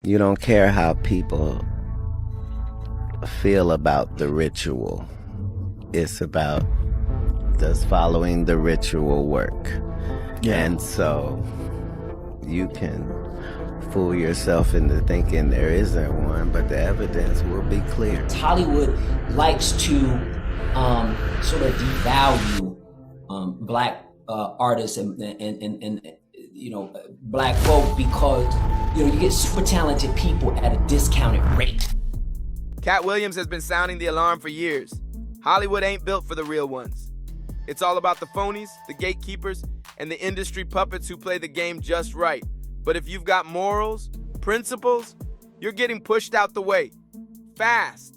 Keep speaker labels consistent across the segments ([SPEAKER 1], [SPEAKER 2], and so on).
[SPEAKER 1] You don't care how people feel about the ritual. It's about, does following the ritual work? Yeah. And so you can fool yourself into thinking there isn't one, but the evidence will be clear.
[SPEAKER 2] Hollywood likes to sort of devalue black artists and black folk because you get super talented people at a discounted rate.
[SPEAKER 3] Katt Williams has been sounding the alarm for years. Hollywood ain't built for the real ones. It's all about the phonies, the gatekeepers, and the industry puppets who play the game just right. But if you've got morals, principles, you're getting pushed out the way. Fast.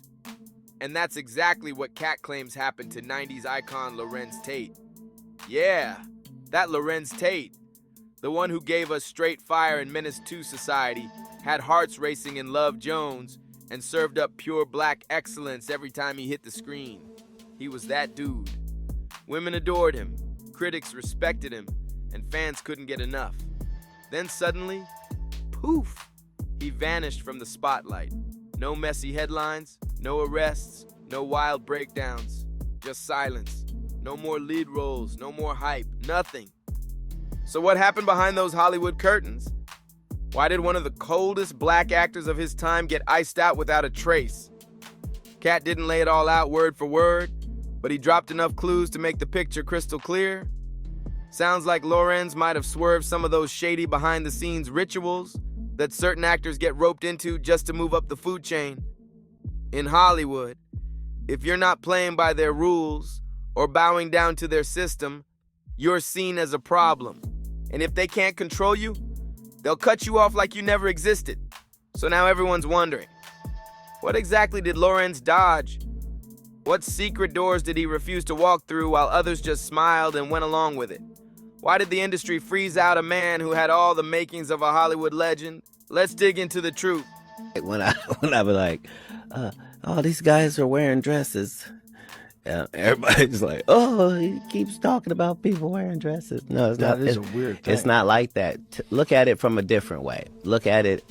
[SPEAKER 3] And that's exactly what Katt claims happened to 90s icon Larenz Tate. Yeah, that Larenz Tate. The one who gave us Straight Fire and Menace II Society, had hearts racing in Love Jones, and served up pure black excellence every time he hit the screen. He was that dude. Women adored him, critics respected him, and fans couldn't get enough. Then suddenly, poof, he vanished from the spotlight. No messy headlines, no arrests, no wild breakdowns, just silence. No more lead roles, no more hype, nothing. So what happened behind those Hollywood curtains? Why did one of the coldest black actors of his time get iced out without a trace? Katt didn't lay it all out word for word, but he dropped enough clues to make the picture crystal clear. Sounds like Larenz might have swerved some of those shady behind-the-scenes rituals that certain actors get roped into just to move up the food chain. In Hollywood, if you're not playing by their rules or bowing down to their system, you're seen as a problem. And if they can't control you, they'll cut you off like you never existed. So now everyone's wondering, what exactly did Larenz dodge? What secret doors did he refuse to walk through while others just smiled and went along with it? Why did the industry freeze out a man who had all the makings of a Hollywood legend? Let's dig into the truth.
[SPEAKER 1] When I was like, oh, these guys are wearing dresses. Everybody's like, oh, he keeps talking about people wearing dresses. No, it's not.
[SPEAKER 4] That is a weird thing.
[SPEAKER 1] It's not like that. Look at it from a different way. Look at it.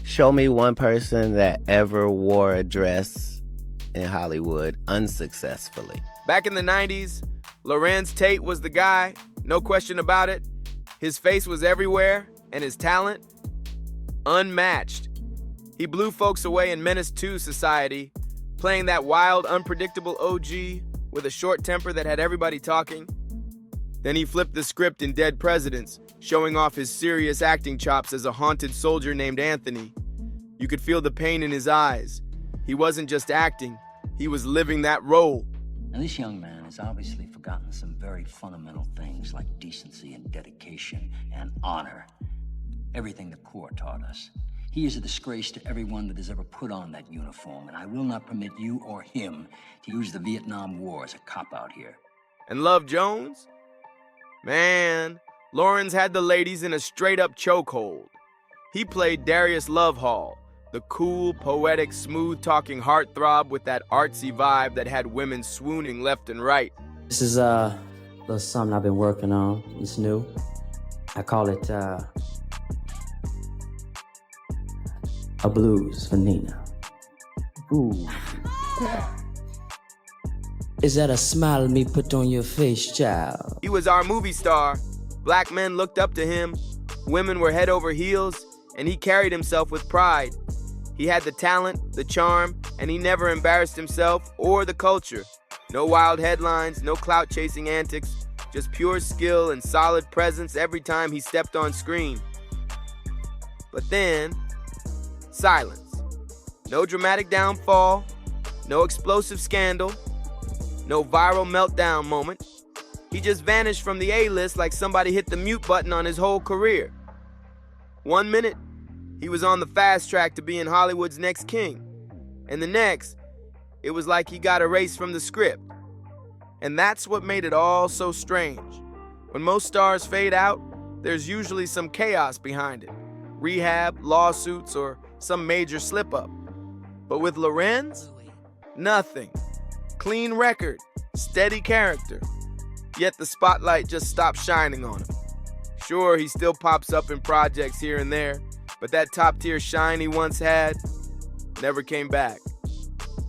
[SPEAKER 1] Show me one person that ever wore a dress in Hollywood unsuccessfully.
[SPEAKER 3] Back in the 90s, Larenz Tate was the guy, no question about it. His face was everywhere, and his talent, unmatched. He blew folks away in Menace II Society, playing that wild, unpredictable OG with a short temper that had everybody talking. Then he flipped the script in Dead Presidents, showing off his serious acting chops as a haunted soldier named Anthony. You could feel the pain in his eyes. He wasn't just acting, he was living that role.
[SPEAKER 5] Now, this young man has obviously forgotten some very fundamental things like decency and dedication and honor. Everything the Corps taught us. He is a disgrace to everyone that has ever put on that uniform, and I will not permit you or him to use the Vietnam War as a cop-out here.
[SPEAKER 3] And Love Jones? Man, Larenz had the ladies in a straight-up chokehold. He played Darius Lovehall, the cool, poetic, smooth-talking heartthrob with that artsy vibe that had women swooning left and right.
[SPEAKER 6] This is a little something I've been working on. It's new. I call it a blues for Nina.
[SPEAKER 4] Ooh.
[SPEAKER 6] Is that a smile me put on your face, child?
[SPEAKER 3] He was our movie star. Black men looked up to him. Women were head over heels, and he carried himself with pride. He had the talent, the charm, and he never embarrassed himself or the culture. No wild headlines, no clout-chasing antics, just pure skill and solid presence every time he stepped on screen. But then, silence. No dramatic downfall, no explosive scandal, no viral meltdown moment. He just vanished from the A-list like somebody hit the mute button on his whole career. 1 minute, he was on the fast track to being Hollywood's next king. And the next, it was like he got erased from the script. And that's what made it all so strange. When most stars fade out, there's usually some chaos behind it. Rehab, lawsuits, or some major slip-up. But with Larenz, nothing. Clean record, steady character. Yet the spotlight just stopped shining on him. Sure, he still pops up in projects here and there, But that top-tier shine he once had never came back.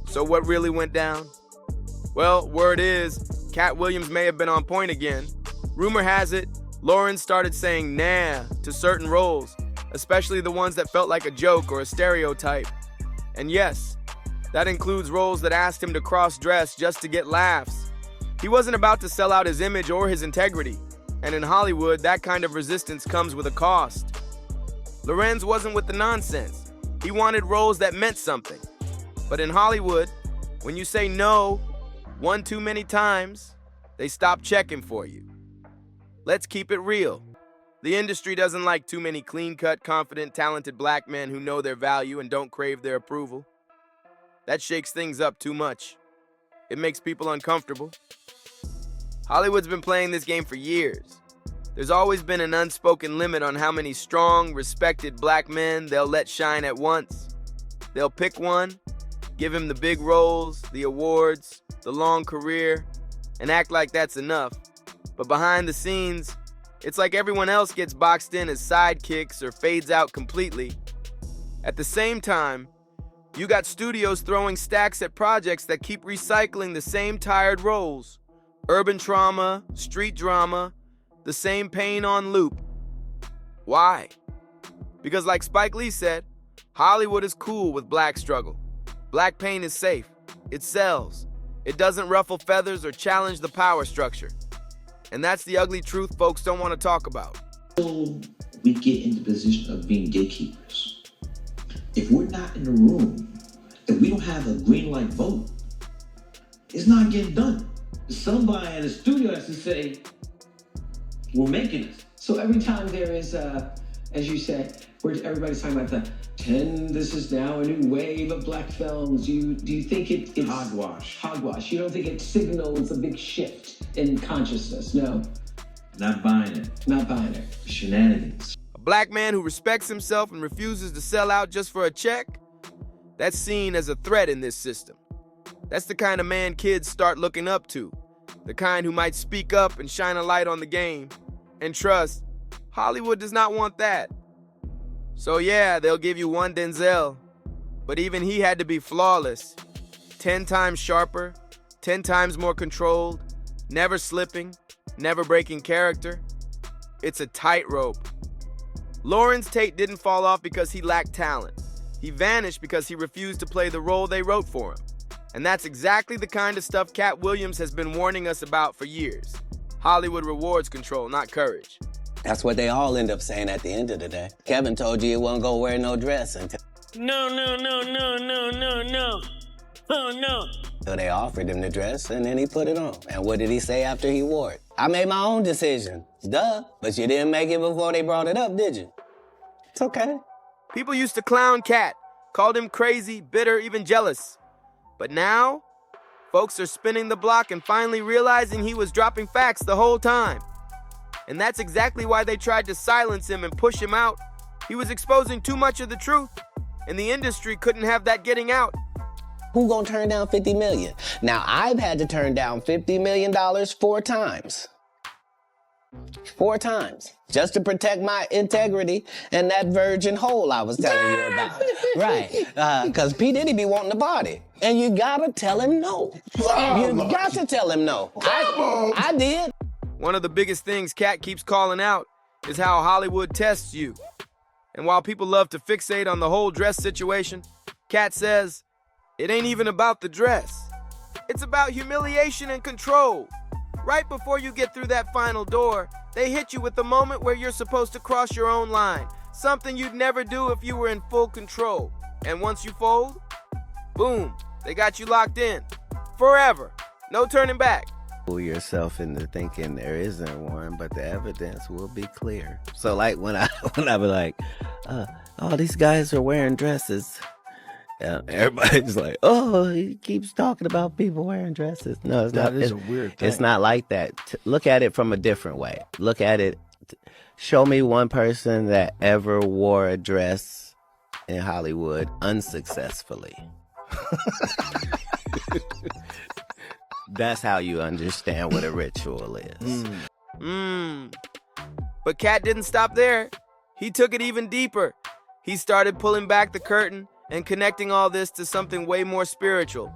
[SPEAKER 3] So what really went down? Well, word is, Katt Williams may have been on point again. Rumor has it, Larenz started saying nah to certain roles, especially the ones that felt like a joke or a stereotype. And yes, that includes roles that asked him to cross-dress just to get laughs. He wasn't about to sell out his image or his integrity, and in Hollywood, that kind of resistance comes with a cost. Larenz wasn't with the nonsense. He wanted roles that meant something. But in Hollywood, when you say no one too many times, they stop checking for you. Let's keep it real. The industry doesn't like too many clean-cut, confident, talented black men who know their value and don't crave their approval. That shakes things up too much. It makes people uncomfortable. Hollywood's been playing this game for years. There's always been an unspoken limit on how many strong, respected black men they'll let shine at once. They'll pick one, give him the big roles, the awards, the long career, and act like that's enough. But behind the scenes, it's like everyone else gets boxed in as sidekicks or fades out completely. At the same time, you got studios throwing stacks at projects that keep recycling the same tired roles. Urban trauma, street drama, the same pain on loop. Why? Because like Spike Lee said, Hollywood is cool with black struggle. Black pain is safe. It sells. It doesn't ruffle feathers or challenge the power structure. And that's the ugly truth folks don't want to talk about.
[SPEAKER 7] We get in the position of being gatekeepers. If we're not in the room, if we don't have a green light vote, it's not getting done. Somebody in the studio has to say, we're making it.
[SPEAKER 8] So every time there is, as you said, where everybody's talking about this is now a new wave of black films. Do you think it's
[SPEAKER 7] hogwash?
[SPEAKER 8] Hogwash. You don't think it signals a big shift in consciousness? No.
[SPEAKER 7] Not buying it.
[SPEAKER 8] Not buying it.
[SPEAKER 7] Shenanigans.
[SPEAKER 3] A black man who respects himself and refuses to sell out just for a check, that's seen as a threat in this system. That's the kind of man kids start looking up to. The kind who might speak up and shine a light on the game. And trust, Hollywood does not want that. So yeah, they'll give you one Denzel, but even he had to be flawless. 10 times sharper, 10 times more controlled, never slipping, never breaking character. It's a tightrope. Larenz Tate didn't fall off because he lacked talent. He vanished because he refused to play the role they wrote for him. And that's exactly the kind of stuff Katt Williams has been warning us about for years. Hollywood rewards control, not courage.
[SPEAKER 1] That's what they all end up saying at the end of the day. Kevin told you he wasn't gonna wear no dress until...
[SPEAKER 9] No. Oh, no.
[SPEAKER 1] So they offered him the dress, and then he put it on. And what did he say after he wore it? I made my own decision. Duh. But you didn't make it before they brought it up, did you? It's okay.
[SPEAKER 3] People used to clown Katt, called him crazy, bitter, even jealous. But now, folks are spinning the block and finally realizing he was dropping facts the whole time. And that's exactly why they tried to silence him and push him out. He was exposing too much of the truth, and the industry couldn't have that getting out.
[SPEAKER 1] Who gonna turn down $50 million? Now, I've had to turn down $50 million 4 times. 4 times. Just to protect my integrity and that virgin hole I was telling you about. Right. Because P. Diddy be wanting to party. And you gotta tell him no. You got to tell him no. I did.
[SPEAKER 3] One of the biggest things Katt keeps calling out is how Hollywood tests you. And while people love to fixate on the whole dress situation, Katt says, it ain't even about the dress. It's about humiliation and control. Right before you get through that final door, they hit you with the moment where you're supposed to cross your own line, something you'd never do if you were in full control. And once you fold, boom, they got you locked in. Forever. No turning back.
[SPEAKER 1] Fool yourself into thinking there isn't one, but the evidence will be clear. So like when I be like, all these guys are wearing dresses. Everybody's like, oh, he keeps talking about people wearing dresses. No, it's not.
[SPEAKER 4] That is a weird thing.
[SPEAKER 1] It's not like that. Look at it from a different way. Look at it. Show me one person that ever wore a dress in Hollywood unsuccessfully. That's how you understand what a ritual is.
[SPEAKER 3] But Katt didn't stop there. He took it even deeper. He started pulling back the curtain and connecting all this to something way more spiritual.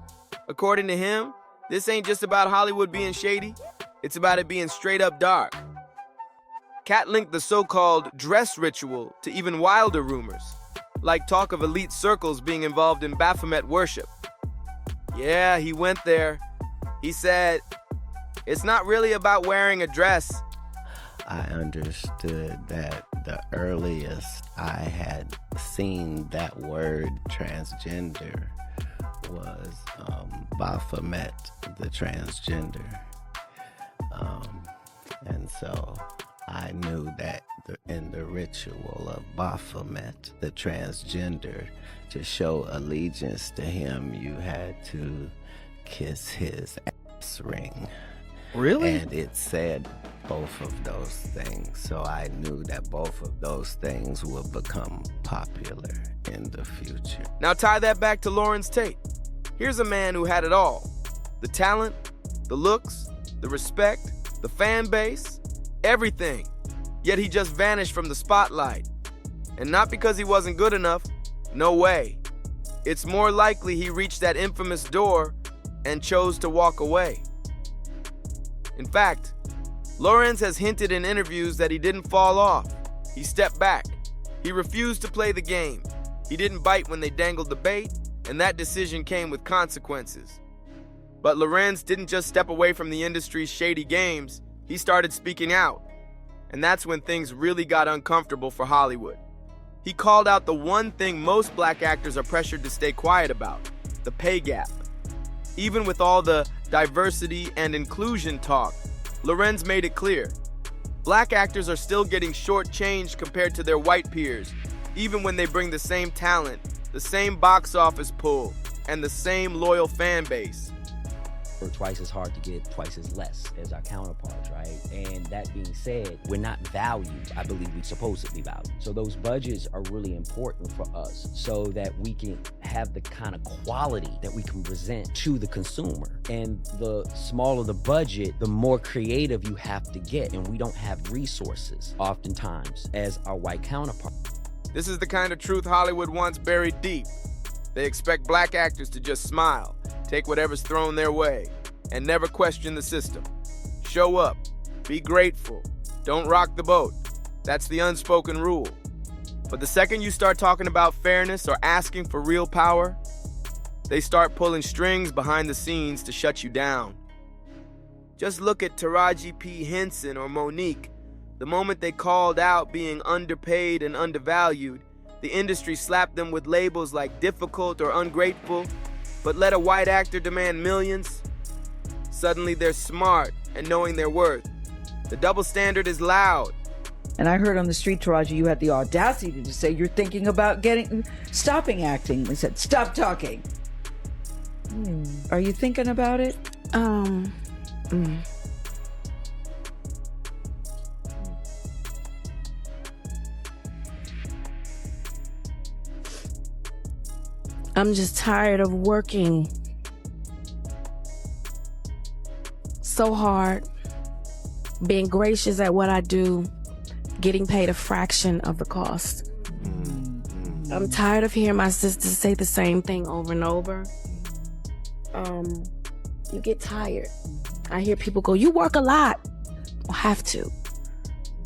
[SPEAKER 3] According to him, this ain't just about Hollywood being shady, it's about it being straight up dark. Katt linked the so-called dress ritual to even wilder rumors, like talk of elite circles being involved in Baphomet worship. Yeah, he went there. He said, it's not really about wearing a dress.
[SPEAKER 1] I understood that the earliest I had seen that word transgender was Baphomet, the transgender. And so I knew that in the ritual of Baphomet, the transgender, to show allegiance to him, you had to kiss his ass ring.
[SPEAKER 4] Really?
[SPEAKER 1] And it said both of those things. So I knew that both of those things would become popular in the future.
[SPEAKER 3] Now tie that back to Larenz Tate. Here's a man who had it all. The talent, the looks, the respect, the fan base, everything. Yet he just vanished from the spotlight. And not because he wasn't good enough, no way. It's more likely he reached that infamous door and chose to walk away. In fact, Larenz has hinted in interviews that he didn't fall off. He stepped back. He refused to play the game. He didn't bite when they dangled the bait, and that decision came with consequences. But Larenz didn't just step away from the industry's shady games, he started speaking out. And that's when things really got uncomfortable for Hollywood. He called out the one thing most black actors are pressured to stay quiet about, the pay gap. Even with all the diversity and inclusion talk, Larenz made it clear. Black actors are still getting shortchanged compared to their white peers, even when they bring the same talent, the same box office pull, and the same loyal fan base.
[SPEAKER 9] We're twice as hard to get, twice as less as our counterparts, right? And that being said, we're not valued, I believe we're supposed to be valued. So those budgets are really important for us so that we can have the kind of quality that we can present to the consumer. And the smaller the budget, the more creative you have to get. And we don't have resources oftentimes as our white counterparts.
[SPEAKER 3] This is the kind of truth Hollywood wants buried deep. They expect black actors to just smile, take whatever's thrown their way, and never question the system. Show up, be grateful, don't rock the boat. That's the unspoken rule. But the second you start talking about fairness or asking for real power, they start pulling strings behind the scenes to shut you down. Just look at Taraji P. Henson or Monique. The moment they called out being underpaid and undervalued, the industry slapped them with labels like difficult or ungrateful. But let a white actor demand millions? Suddenly they're smart and knowing their worth. The double standard is loud.
[SPEAKER 10] And I heard on the street, Taraji, you had the audacity to say you're thinking about stopping acting. They said, stop talking. Are you thinking about it?
[SPEAKER 11] I'm just tired of working so hard, being gracious at what I do, getting paid a fraction of the cost. I'm tired of hearing my sisters say the same thing over and over. You get tired. I hear people go, you work a lot. Well, have to.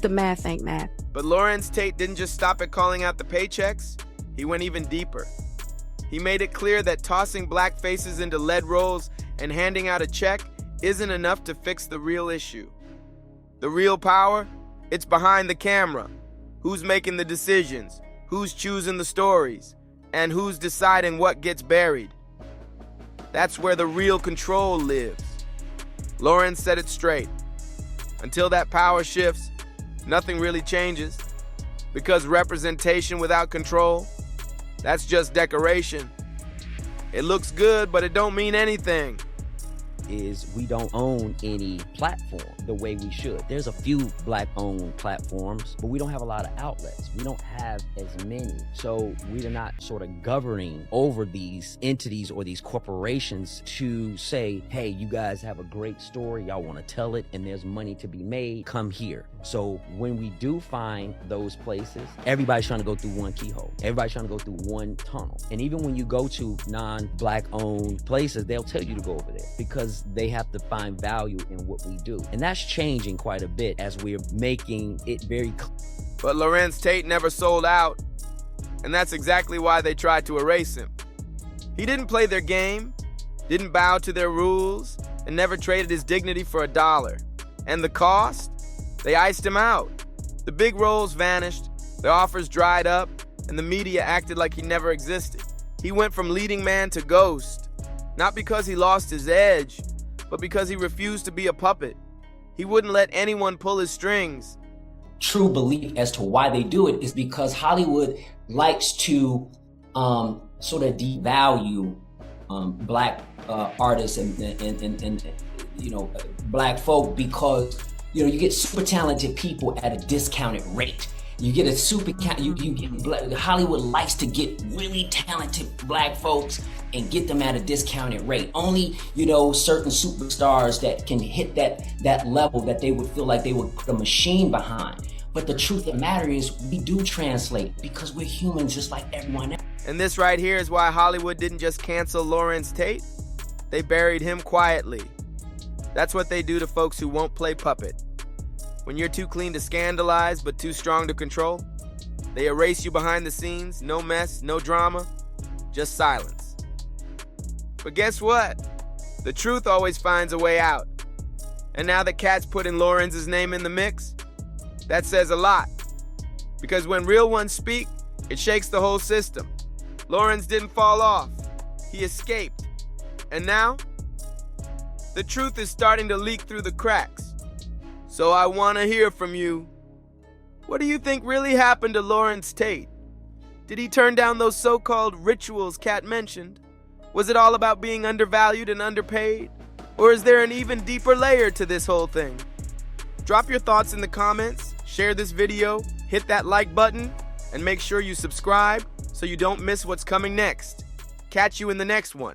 [SPEAKER 11] The math ain't math.
[SPEAKER 3] But Larenz Tate didn't just stop at calling out the paychecks. He went even deeper. He made it clear that tossing black faces into lead rolls and handing out a check isn't enough to fix the real issue. The real power? It's behind the camera. Who's making the decisions? Who's choosing the stories? And who's deciding what gets buried? That's where the real control lives. Larenz said it straight. Until that power shifts, nothing really changes. Because representation without control, that's just decoration. It looks good, but it don't mean anything.
[SPEAKER 9] is we don't own any platform the way we should. There's a few Black-owned platforms, but we don't have a lot of outlets. We don't have as many. So we are not sort of governing over these entities or these corporations to say, hey, you guys have a great story, y'all want to tell it, and there's money to be made, come here. So when we do find those places, everybody's trying to go through one keyhole. Everybody's trying to go through one tunnel. And even when you go to non-Black owned places, they'll tell you to go over there because they have to find value in what we do. And that's changing quite a bit as we're making it very clear.
[SPEAKER 3] But Larenz Tate never sold out, and that's exactly why they tried to erase him. He didn't play their game, didn't bow to their rules, and never traded his dignity for $1. And the cost? They iced him out. The big roles vanished, the offers dried up, and the media acted like he never existed. He went from leading man to ghost, not because he lost his edge, but because he refused to be a puppet. He wouldn't let anyone pull his strings.
[SPEAKER 2] True belief as to why they do it is because Hollywood likes to sort of devalue Black artists and Black folk because you get super talented people at a discounted rate. You get a Hollywood likes to get really talented Black folks and get them at a discounted rate. Only, certain superstars that can hit that level that they would feel like they would put a machine behind. But the truth of the matter is we do translate because we're humans just like everyone else.
[SPEAKER 3] And this right here is why Hollywood didn't just cancel Larenz Tate. They buried him quietly. That's what they do to folks who won't play puppet. When you're too clean to scandalize but too strong to control, they erase you behind the scenes, no mess, no drama, just silence. But guess what? The truth always finds a way out. And now that Katt's putting Larenz's name in the mix, that says a lot. Because when real ones speak, it shakes the whole system. Larenz didn't fall off. He escaped. And now, the truth is starting to leak through the cracks. So I want to hear from you. What do you think really happened to Larenz Tate? Did he turn down those so-called rituals Katt mentioned? Was it all about being undervalued and underpaid? Or is there an even deeper layer to this whole thing? Drop your thoughts in the comments, share this video, hit that like button, and make sure you subscribe so you don't miss what's coming next. Catch you in the next one.